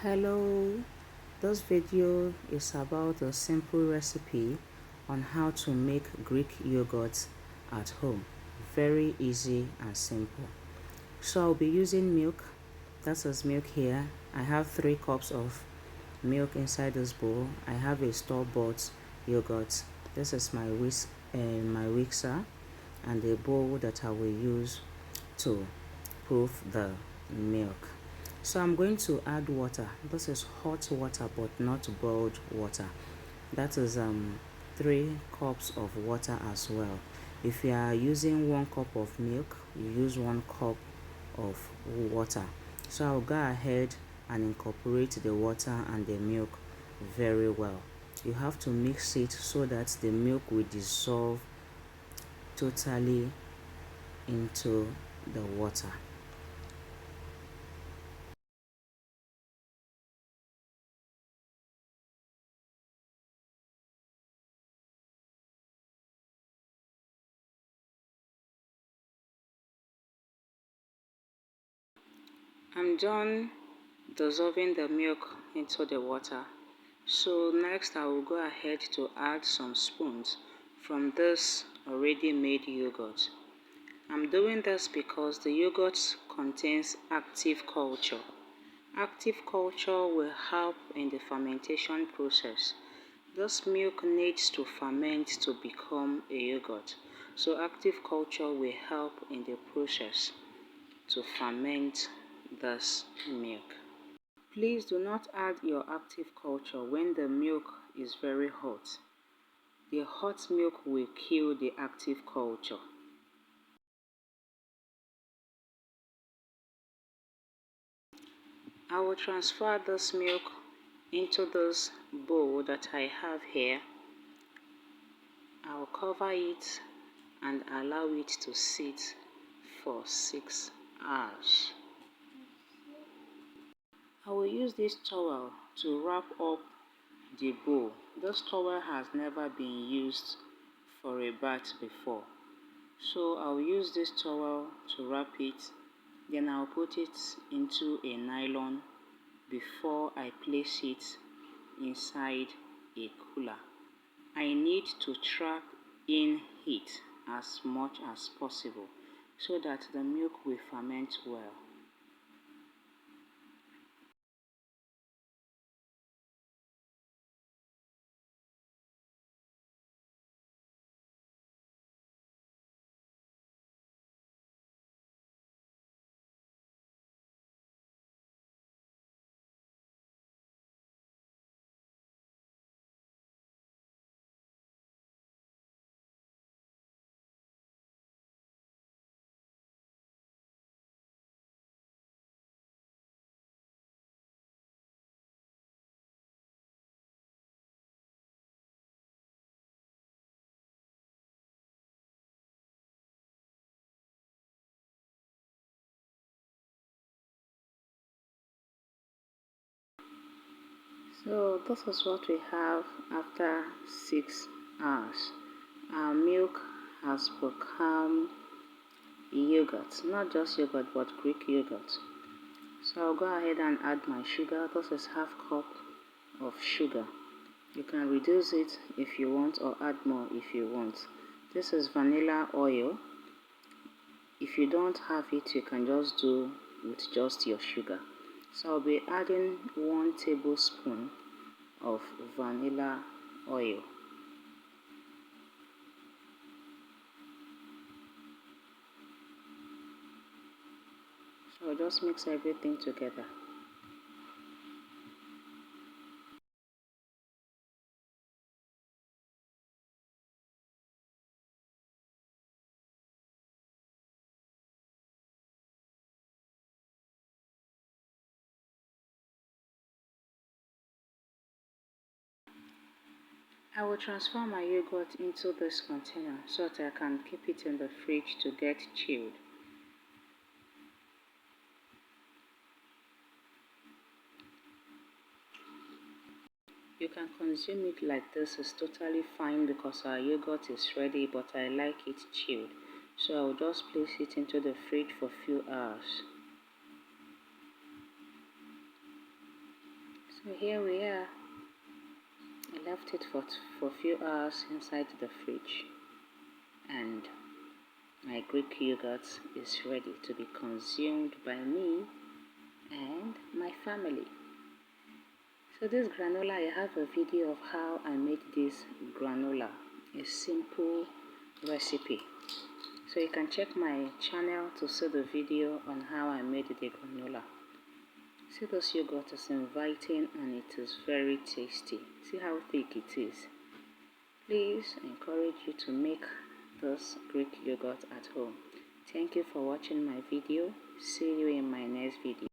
Hello, this video is about a simple recipe on how to make Greek yogurt at home. Very easy and simple. So I'll be using milk. That is milk here. I have 3 cups of milk inside this bowl. I have a store-bought yogurt. This is my whisker and the bowl that I will use to proof the milk. So I'm going to add water. This is hot water but not boiled water. That is 3 cups of water as well. If you are using 1 cup of milk, you use 1 cup of water. So I'll go ahead and incorporate the water and the milk very well. You have to mix it so that the milk will dissolve totally into the water. I'm done dissolving the milk into the water. So next I will go ahead to add some spoons from this already made yogurt. I'm doing this because the yogurt contains active culture. Active culture will help in the fermentation process. This milk needs to ferment to become a yogurt. So active culture will help in the process to ferment this milk. Please do not add your active culture when the milk is very hot. The hot milk will kill the active culture. I will transfer this milk into this bowl that I have here. I will cover it and allow it to sit for 6 hours. I will use this towel to wrap up the bowl. This towel has never been used for a bath before. So I'll use this towel to wrap it. Then I'll put it into a nylon before I place it inside a cooler. I need to trap in heat as much as possible so that the milk will ferment well. So this is what we have after 6 hours. Our milk has become yogurt, not just yogurt but Greek yogurt. So I'll go ahead and add my sugar. This is half cup of sugar. You can reduce it if you want or add more if you want. This is vanilla oil. If you don't have it, you can just do with just your sugar. So I'll be adding 1 tablespoon of vanilla oil. So I'll just mix everything together. I will transfer my yogurt into this container so that I can keep it in the fridge to get chilled. You can consume it like this, it's totally fine because our yogurt is ready, but I like it chilled. So I will just place it into the fridge for a few hours. So here we are. I left it for a few hours inside the fridge, and my Greek yogurt is ready to be consumed by me and my family. So this granola, I have a video of how I made this granola, a simple recipe. So you can check my channel to see the video on how I made the granola. See, this yogurt is inviting and it is very tasty. See how thick it is. Please, I encourage you to make this Greek yogurt at home. Thank you for watching my video. See you in my next video.